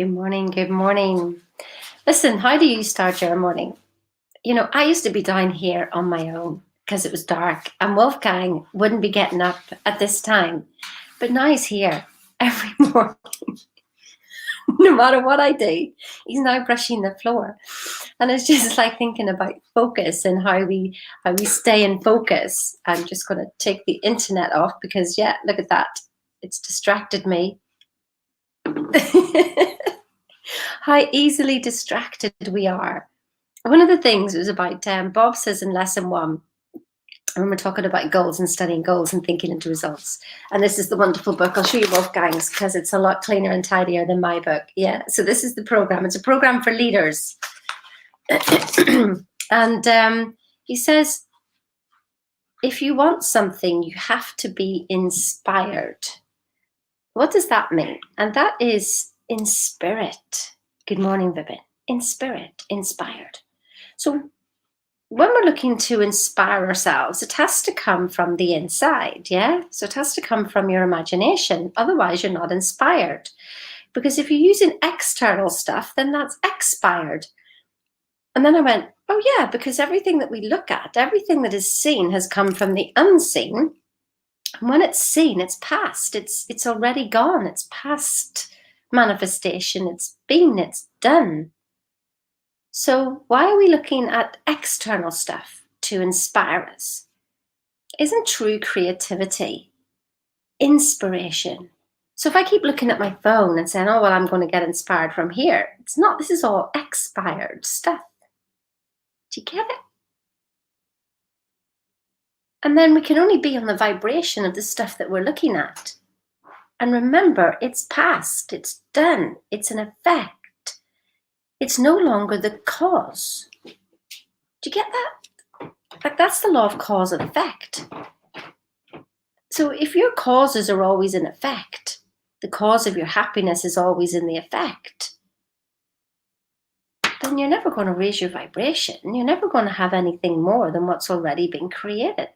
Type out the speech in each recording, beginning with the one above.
Good morning. Good morning. Listen, how do you start your morning? I used to be down here on my own because it was dark, and Wolfgang wouldn't be getting up at this time. But now he's here every morning, no matter what I do. He's now brushing the floor, and it's just like thinking about focus and how we stay in focus. I'm just going to take the internet off because look at that. It's distracted me. How easily distracted we are. One of the things was about Bob says in lesson 1, when we're talking about goals and studying goals and thinking into results. And this is the wonderful book. I'll show you Wolfgang's because it's a lot cleaner and tidier than my book. Yeah. So this is the program. It's a program for leaders. And he says, if you want something, you have to be inspired. What does that mean? And that is in spirit. Good morning, Vibin. In spirit, inspired. So when we're looking to inspire ourselves, it has to come from the inside, yeah? So it has to come from your imagination. Otherwise, you're not inspired. Because if you're using external stuff, then that's expired. And then I went, oh yeah, because everything that we look at, everything that is seen has come from the unseen. And when it's seen, it's past. It's already gone. It's past manifestation. It's been, it's done. So why are we looking at external stuff to inspire us? Isn't true creativity inspiration? So if I keep looking at my phone and saying, oh, well, I'm going to get inspired from here, it's not. This is all expired stuff. Do you get it? And then we can only be on the vibration of the stuff that we're looking at. And remember, it's past, it's done, it's an effect. It's no longer the cause. Do you get that? Like, that's the law of cause and effect. So if your causes are always in effect, the cause of your happiness is always in the effect, then you're never going to raise your vibration. You're never going to have anything more than what's already been created.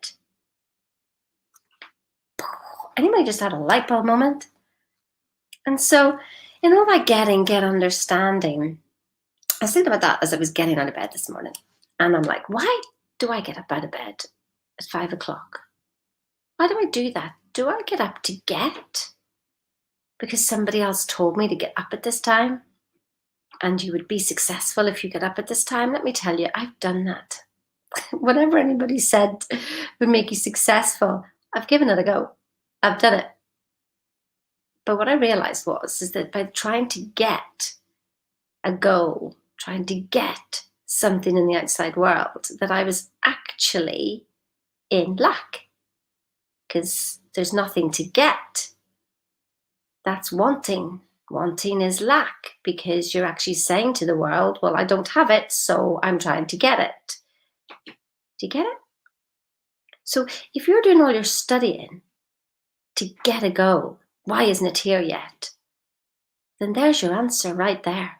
Anybody just had a light bulb moment? And so in all that get understanding, I was thinking about that as I was getting out of bed this morning. And I'm like, why do I get up out of bed at 5 o'clock? Why do I do that? Do I get up to get? Because somebody else told me to get up at this time? And you would be successful if you get up at this time? Let me tell you, I've done that. Whatever anybody said would make you successful, I've given it a go. I've done it. But what I realized is that by trying to get a goal, trying to get something in the outside world, that I was actually in lack. Because there's nothing to get. That's wanting. Wanting is lack, because you're actually saying to the world, well, I don't have it, so I'm trying to get it. Do you get it? So if you're doing all your studying to get a goal, why isn't it here yet? Then there's your answer right there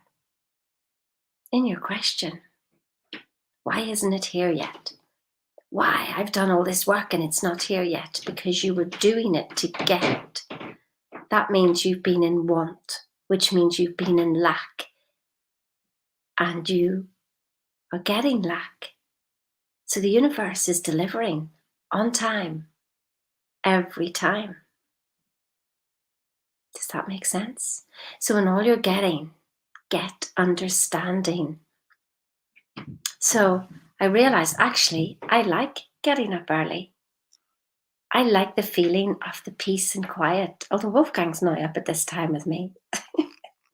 in your question. Why isn't it here yet? Why? I've done all this work and it's not here yet. Because you were doing it to get. That means you've been in want, which means you've been in lack. And you are getting lack. So the universe is delivering on time, every time. Does that make sense? So in all you're getting, get understanding. So I realized, actually, I like getting up early. I like the feeling of the peace and quiet. Although Wolfgang's not up at this time with me.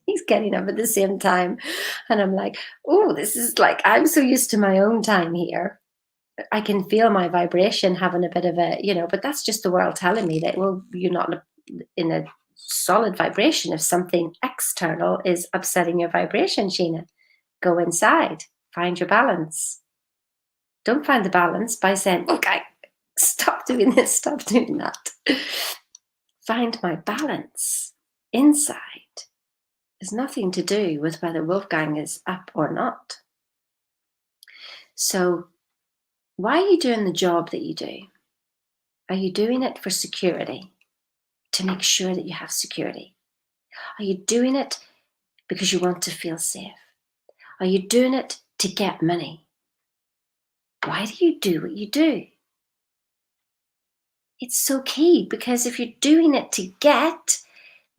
He's getting up at the same time. And I'm like, oh, this is like, I'm so used to my own time here. I can feel my vibration having a bit of a, but that's just the world telling me that, well, you're not in a solid vibration. If something external is upsetting your vibration, Sheena, go inside, find your balance. Don't find the balance by saying, okay, stop doing this, stop doing that. Find my balance inside. There's nothing to do with whether Wolfgang is up or not. So why are you doing the job that you do? Are you doing it for security? To make sure that you have security? Are you doing it because you want to feel safe? Are you doing it to get money? Why do you do what you do? It's so key, because if you're doing it to get,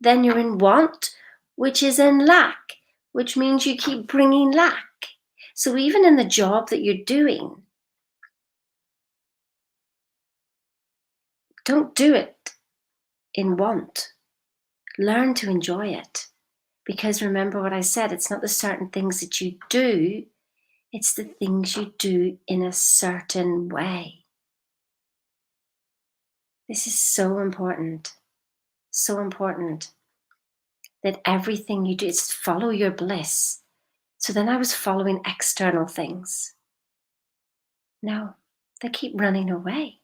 then you're in want, which is in lack, which means you keep bringing lack. So even in the job that you're doing, don't do it in want. Learn to enjoy it. Because remember what I said, it's not the certain things that you do, it's the things you do in a certain way. This is so important that everything you do is follow your bliss. So then I was following external things. No, they keep running away.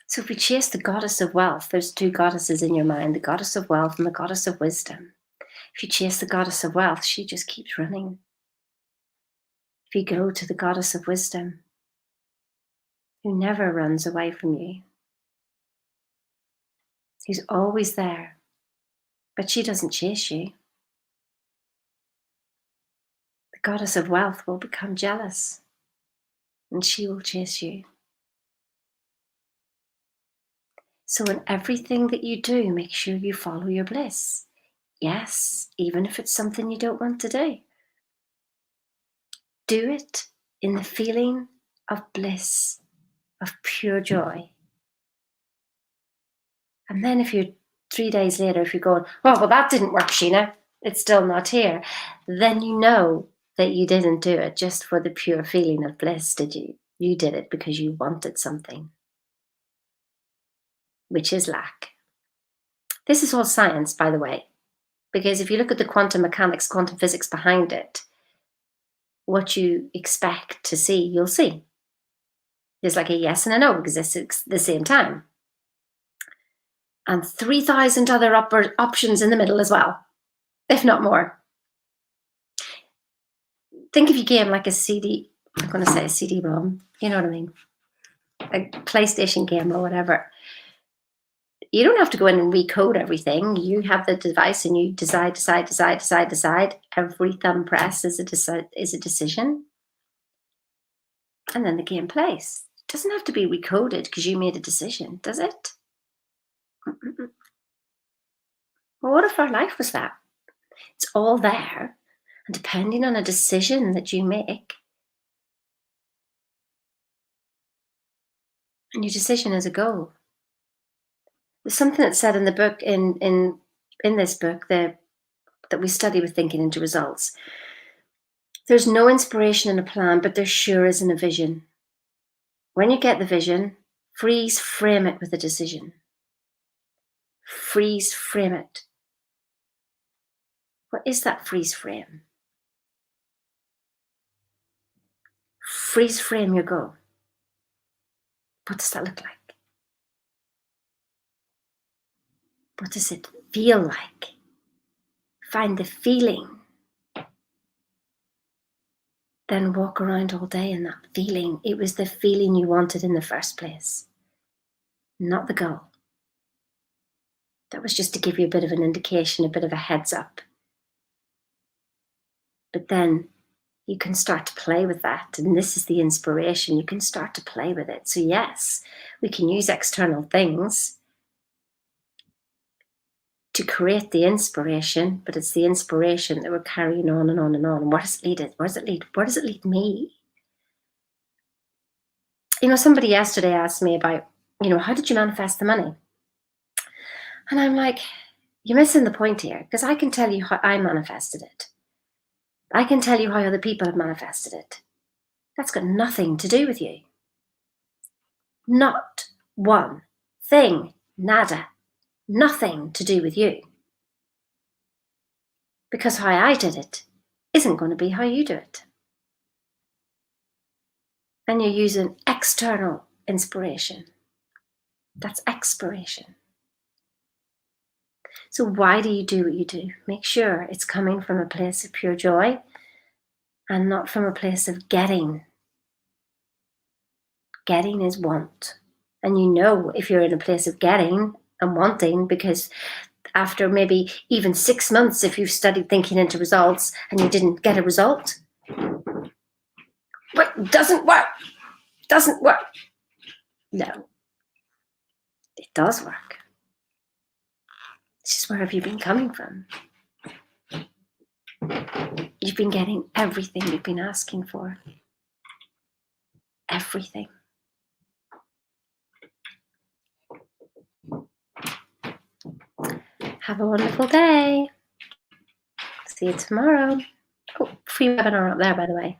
So if we chase the goddess of wealth, there's two goddesses in your mind, the goddess of wealth and the goddess of wisdom. If you chase the goddess of wealth, she just keeps running. If you go to the goddess of wisdom, who never runs away from you, who's always there, but she doesn't chase you, the goddess of wealth will become jealous and she will chase you. So in everything that you do, make sure you follow your bliss. Yes, even if it's something you don't want to do. Do it in the feeling of bliss, of pure joy. And then if you're 3 days later, if you're going, oh, well, that didn't work, Sheena, it's still not here, then you know that you didn't do it just for the pure feeling of bliss, did you? You did it because you wanted something, which is lack. This is all science, by the way, because if you look at the quantum mechanics, quantum physics behind it, what you expect to see, you'll see. There's like a yes and a no exists at the same time. And 3,000 other options in the middle as well, if not more. Think of your game like a CD, I'm going to say a CD-ROM, you know what I mean? A PlayStation game or whatever. You don't have to go in and recode everything. You have the device and you decide. Every thumb press is a decision. And then the game plays. It doesn't have to be recoded because you made a decision, does it? Well, what if our life was that? It's all there. And depending on a decision that you make, and your decision is a goal. There's something that's said in the book, in this book, that we study with Thinking into Results. There's no inspiration in a plan, but there sure is in a vision. When you get the vision, freeze frame it with a decision. Freeze frame it. What is that freeze frame? Freeze frame your goal. What does that look like? What does it feel like? Find the feeling. Then walk around all day in that feeling. It was the feeling you wanted in the first place, not the goal. That was just to give you a bit of an indication, a bit of a heads up. But then you can start to play with that. And this is the inspiration. You can start to play with it. So yes, we can use external things to create the inspiration, but it's the inspiration that we're carrying on and on and on. And where does it lead? Where does it lead? Where does it lead me? You know, somebody yesterday asked me about, how did you manifest the money? And I'm like, you're missing the point here, because I can tell you how I manifested it. I can tell you how other people have manifested it. That's got nothing to do with you. Not one thing, nada, nothing to do with you. Because how I did it isn't going to be how you do it. And you're using external inspiration. That's expiration. So why do you do what you do? Make sure it's coming from a place of pure joy and not from a place of getting. Getting is want. And if you're in a place of getting and wanting, because after maybe even 6 months if you've studied thinking into results and you didn't get a result. But it doesn't work. Doesn't work. No, it does work. It's just, where have you been coming from? You've been getting everything you've been asking for. Everything. Have a wonderful day. See you tomorrow. Oh, free webinar up there, by the way.